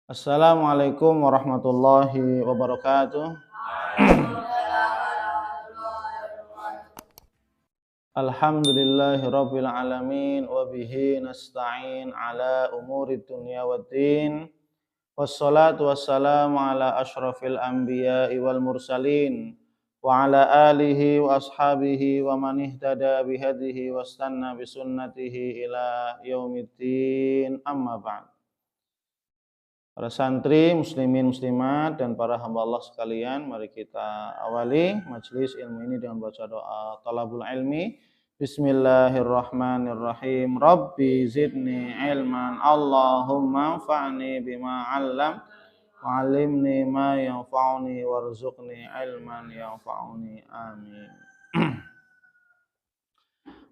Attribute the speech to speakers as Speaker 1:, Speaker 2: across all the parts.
Speaker 1: Assalamualaikum warahmatullahi wabarakatuh. Alhamdulillahi rabbil alamin wa bihi nasta'in ala umuri dunya waddin. Wassalatu wassalamu ala asyrafil anbiya'i wal mursalin wa ala alihi wa ashabihi wa man ihtada bihadihi wastanna bisunnatihi ila yaumiddin, amma ba'd. Para santri, muslimin, muslimat, dan para hamba Allah sekalian, mari kita awali majelis ilmu ini dengan baca doa talabul ilmi. Bismillahirrahmanirrahim. Rabbi zidni ilman, Allahumma anfa'ni bima 'allam, wa'allimni ma yanfa'uni warzuqni ilman yanfa'uni. Amin.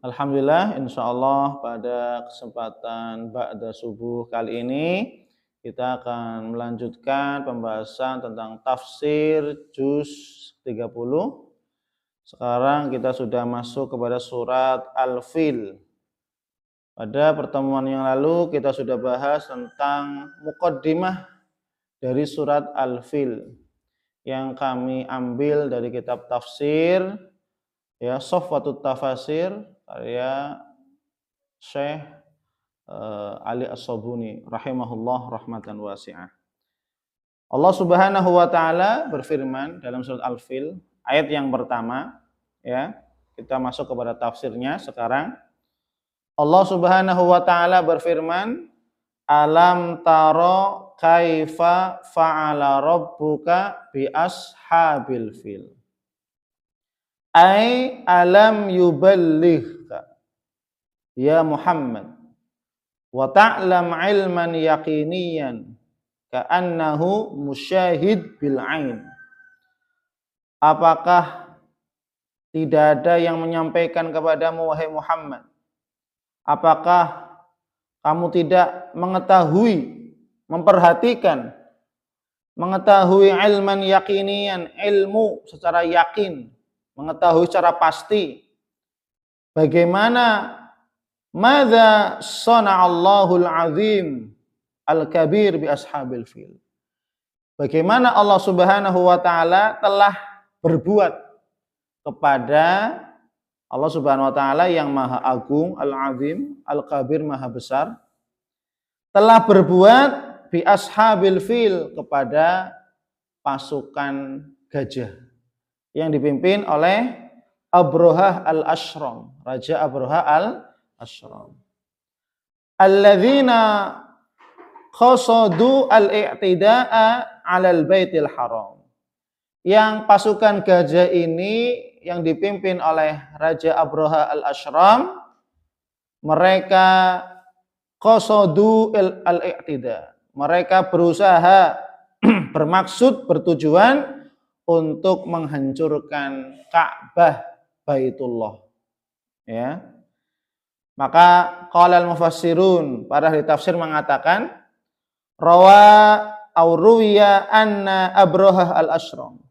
Speaker 1: Alhamdulillah, insyaallah pada kesempatan ba'da subuh kali ini kita akan melanjutkan pembahasan tentang tafsir juz 30. Sekarang kita sudah masuk kepada surat Al-Fil. Pada pertemuan yang lalu kita sudah bahas tentang muqaddimah dari surat Al-Fil yang kami ambil dari kitab tafsir ya Sofwatut Tafasir karya Syekh Ali As-Sabuni rahimahullah rahmatan wasi'ah. Allah Subhanahu wa taala berfirman dalam surat Al-Fil ayat yang pertama ya. Kita masuk kepada tafsirnya sekarang. Allah Subhanahu wa taala berfirman, "Alam taro kaifa fa'ala rabbuka bi ashabil fil." Ai alam yuballighka ya Muhammad wa ta'lam ilman yaqiniyan ka'annahu musyahid bil ain. Apakah tidak ada yang menyampaikan kepadamu wahai Muhammad? Apakah kamu tidak mengetahui, memperhatikan, mengetahui ilman yaqiniyan, ilmu secara yakin, mengetahui secara pasti bagaimana madza sana'allahul azim al-kabir bi ashabil fil. Bagaimana Allah Subhanahu wa taala telah berbuat kepada Allah Subhanahu wa taala yang Maha Agung, Al-Azim, Al-Kabir, Maha Besar, telah berbuat bi ashabil fil kepada pasukan gajah yang dipimpin oleh Abrahah al-Ashram, Raja Abrahah al-Ashram. Alladzina qasadu al-i'tida'a 'alal baitil haram. Yang pasukan gajah ini yang dipimpin oleh Raja Abrahah al-Ashram, mereka qasadu al-i'tida. Mereka berusaha bermaksud, bertujuan untuk menghancurkan Ka'bah Baitullah. Ya. Maka qala al-mufassirun, para ahli tafsir mengatakan rawa auruwiya anna Abrahah al-Ashram.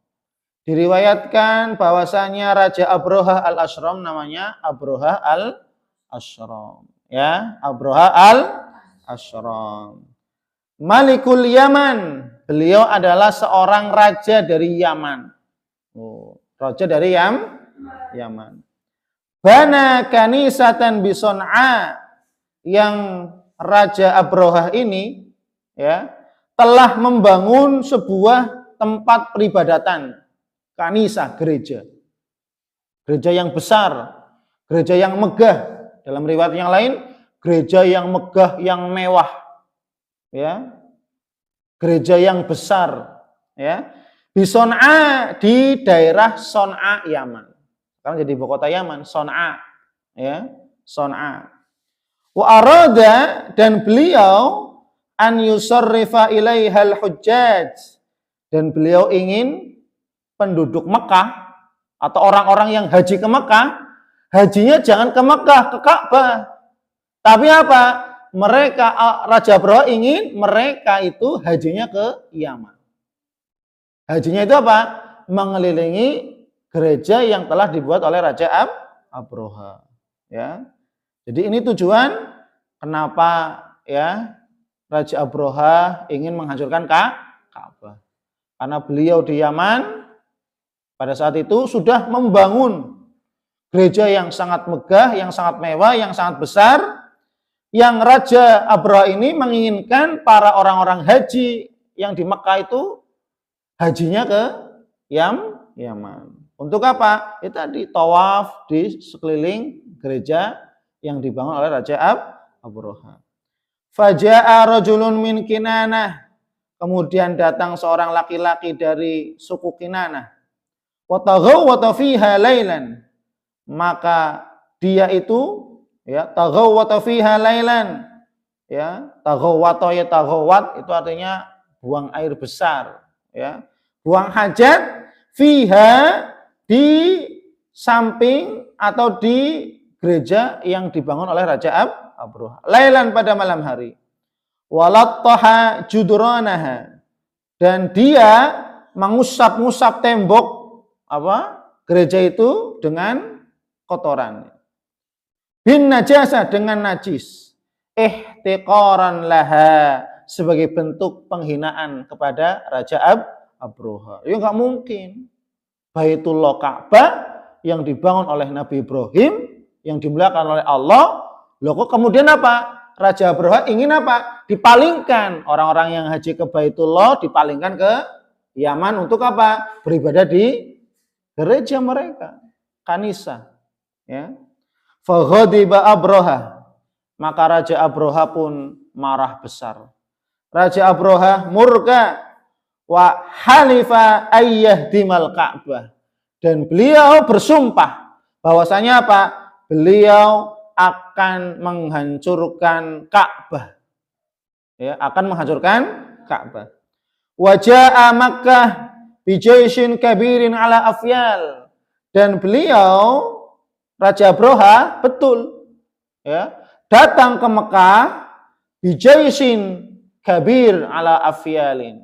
Speaker 1: Diriwayatkan bahwasanya Raja Abrahah al-Ashram namanya Abrahah al-Ashram. Ya, Abrahah al-Ashram. Malikul Yaman, beliau adalah seorang raja dari Yaman. Raja dari Yaman. Bana kanisatan bi Son'a, yang Raja Abrahah ini ya telah membangun sebuah tempat peribadatan, kanisa, gereja. Gereja yang besar, gereja yang megah. Dalam riwayat yang lain, gereja yang megah, yang mewah. Ya. Gereja yang besar, ya. Di Son'a, di daerah Son'a Yaman. Sekarang jadi ibu kota Yaman, Son'a, ya, Son'a. Wa arada, dan beliau an yusarrifa ilaihal hujjaj, dan beliau ingin penduduk Mekah atau orang-orang yang haji ke Mekah, hajinya jangan ke Mekah, ke Ka'bah. Tapi apa? Mereka, Raja Abrahah ingin mereka itu hajinya ke Yaman. Hajinya itu apa? Mengelilingi gereja yang telah dibuat oleh Raja Abrahah. Ya. Jadi ini tujuan kenapa ya Raja Abroha ingin menghancurkan Ka'bah. Karena beliau di Yaman pada saat itu sudah membangun gereja yang sangat megah, yang sangat mewah, yang sangat besar. Yang Raja Abroha ini menginginkan para orang-orang haji yang di Mekah itu hajinya ke Yaman. Untuk apa? Itu tadi tawaf di sekeliling gereja yang dibangun oleh Raja Abroha. Faja'a rajulun min Kinanah. Kemudian datang seorang laki-laki dari suku Kinanah. Wa taghawwata fiha lailan. Maka dia itu ya taghawwata fiha lailan. Ya, taghawwata ya taghawwat itu artinya buang air besar, ya. Buang hajat fiha di samping atau di gereja yang dibangun oleh Raja Abroha. Lailan pada malam hari. Walattaha judranaha. Dan dia mengusap-ngusap tembok gereja itu dengan kotoran. Bin najasa dengan najis. Ihtiqaran laha sebagai bentuk penghinaan kepada Raja Abroha. Ya enggak mungkin. Baitullah Ka'bah yang dibangun oleh Nabi Ibrahim, yang dimuliakan oleh Allah, loh kok kemudian apa? Raja Abroha ingin apa? Dipalingkan orang-orang yang haji ke Baitullah, dipalingkan ke Yaman untuk apa? Beribadah di gereja mereka, kanisa. Ya. Faghadiba Abroha. Maka Raja Abroha pun marah besar. Raja Abroha murka wa halifa ayyahdimal Ka'bah. Dan beliau bersumpah bahwasanya apa? Beliau akan menghancurkan Ka'bah. Ya, akan menghancurkan Ka'bah. Wa jaa'a Makkah bi jaishin kabirin ala afyal. Dan beliau Raja Abroha betul ya, datang ke Mekah bi jaishin kabir ala afyalin.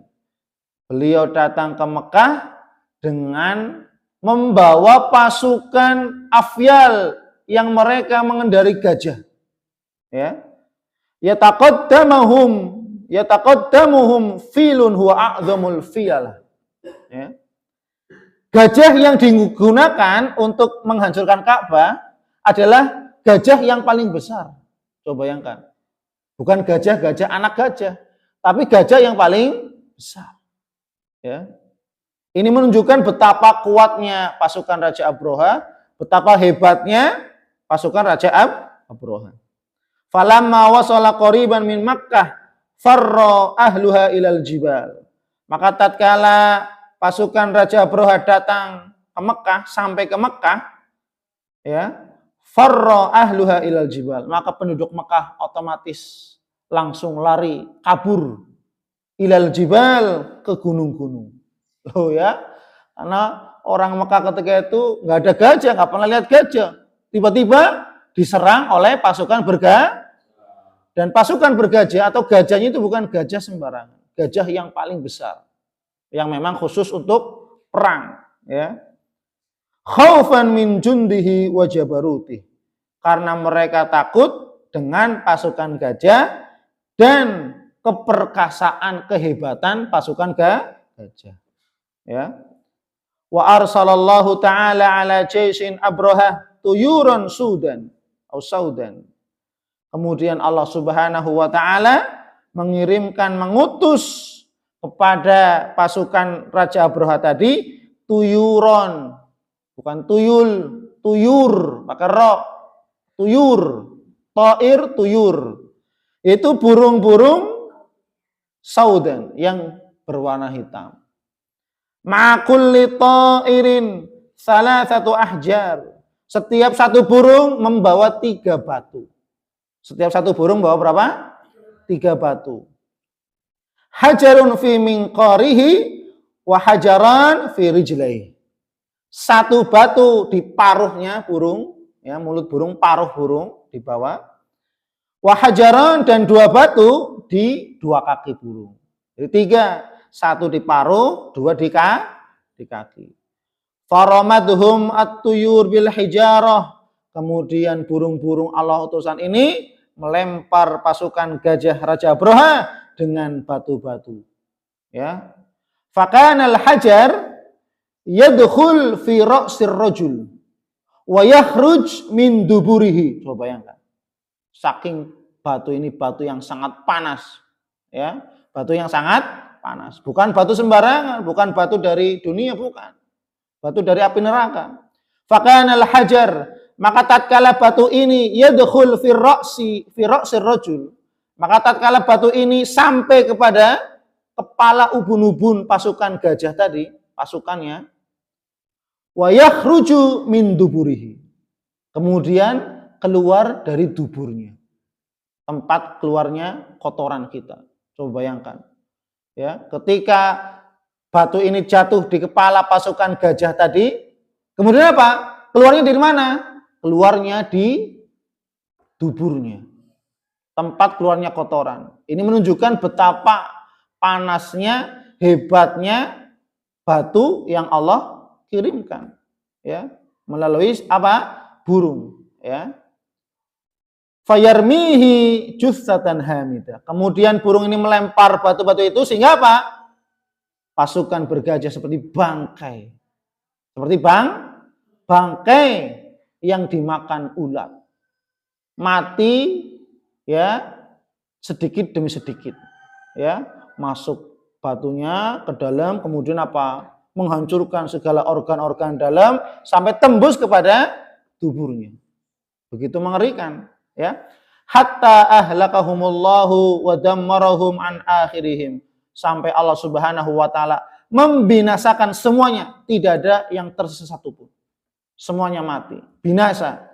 Speaker 1: Beliau datang ke Mekah dengan membawa pasukan afyal yang mereka mengendari gajah. Ya. Yataqaddamuhum filun huwa a'dhamul fiyal. Ya. Gajah yang digunakan untuk menghancurkan Ka'bah adalah gajah yang paling besar. Coba bayangkan. Bukan gajah-gajah anak gajah, tapi gajah yang paling besar. Ya. Ini menunjukkan betapa kuatnya pasukan Raja Abroha, betapa hebatnya pasukan Raja Abroha. Falamma wasala qariban min Makkah farra ahluha ilal jibal. Maka tatkala pasukan Raja Abroha datang ke Mekah, sampai ke Mekah, ya, farra ahluha ilal jibal. Maka penduduk Mekah otomatis langsung lari, kabur ilal jibal, ke gunung-gunung. Loh ya, karena orang Mekah ketika itu nggak ada gajah, nggak pernah lihat gajah. Tiba-tiba diserang oleh pasukan bergajah. Dan pasukan bergajah atau gajahnya itu bukan gajah sembarangan, gajah yang paling besar, yang memang khusus untuk perang. Ya. Khaufan min jundihi wa jabarutih. Karena mereka takut dengan pasukan gajah dan keperkasaan, kehebatan pasukan gajah. Ya. Wa arsalallahu ta'ala ala jaisin Abroha tuyuran sudan atau saudan. Kemudian Allah Subhanahu wa taala mengutus kepada pasukan Raja Abroha tadi tuyuron, bukan tuyul, tuyur, pakai ro, tuyur, ta'ir, tuyur. Itu burung-burung saudan yang berwarna hitam. Ma'kulli ta'irin salasatu ahjar. Setiap satu burung membawa 3 batu. Setiap satu burung bawa berapa? 3 batu. Hajarun fi minqarihi wa hajaran fi rijlaihi. 1 batu di paruhnya burung, ya, mulut burung, paruh burung dibawa. Wa hajaran, dan 2 batu di 2 kaki burung. Jadi 3, 1 di paruh, 2 di kaki. Faramadhum at-tuyur bil hijarah. Kemudian burung-burung Allah utusan ini melempar pasukan gajah Raja Abroha dengan batu-batu. Ya. Fakanal hajar yadkhul fi ra'sir rajul wa yakhruj min duburihi. Coba bayangkan. Saking batu ini batu yang sangat panas. Ya, batu yang sangat panas. Bukan batu sembarangan, bukan batu dari dunia, bukan. Batu dari api neraka. Fakanal hajar, maka tatkala batu ini yadkhul fi ra'sir rajul, maka tatkala batu ini sampai kepada kepala ubun-ubun pasukan gajah tadi, pasukannya, wa yakhruju min duburihi, kemudian keluar dari duburnya, tempat keluarnya kotoran kita. Coba bayangkan, ya, ketika batu ini jatuh di kepala pasukan gajah tadi, kemudian apa? Keluarnya dari mana? Keluarnya di duburnya. Tempat keluarnya kotoran. Ini menunjukkan betapa panasnya, hebatnya batu yang Allah kirimkan, ya, melalui apa? Burung, ya. Fayarmihi jussatan hamida. Kemudian burung ini melempar batu-batu itu sehingga apa? Pasukan bergajah seperti bangkai. Seperti bangkai yang dimakan ulat. Mati, ya, sedikit demi sedikit. Ya, masuk batunya ke dalam, kemudian apa? Menghancurkan segala organ-organ dalam sampai tembus kepada tuburnya. Begitu mengerikan, ya. Hatta ahlakahumullahu wa dammarahum an akhirihim. Sampai Allah Subhanahu wa taala membinasakan semuanya, tidak ada yang tersisa satupun. Semuanya mati, binasa.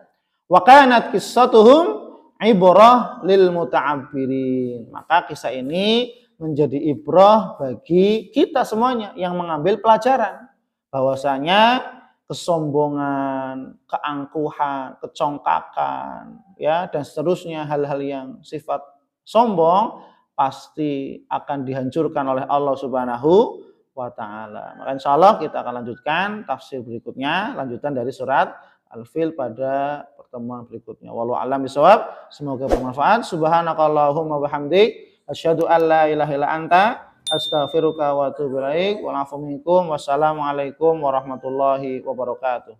Speaker 1: Wa kanat qissatuhum ibrah lil muta'abbirin. Maka kisah ini menjadi ibrah bagi kita semuanya yang mengambil pelajaran bahwasanya kesombongan, keangkuhan, kecongkakan, ya, dan seterusnya hal-hal yang sifat sombong pasti akan dihancurkan oleh Allah Subhanahu wa ta'ala. Maka insyaallah kita akan lanjutkan tafsir berikutnya, lanjutan dari surat Al-Fil pada pertemuan berikutnya. Wallahu a'lam bishawab. Semoga bermanfaat. Subhanakallahumma wabihamdik, asyhadu an la ilaha illa anta, astaghfiruka wa atubu ilaik. Wa afu minkum. Wassalamualaikum warahmatullahi wabarakatuh.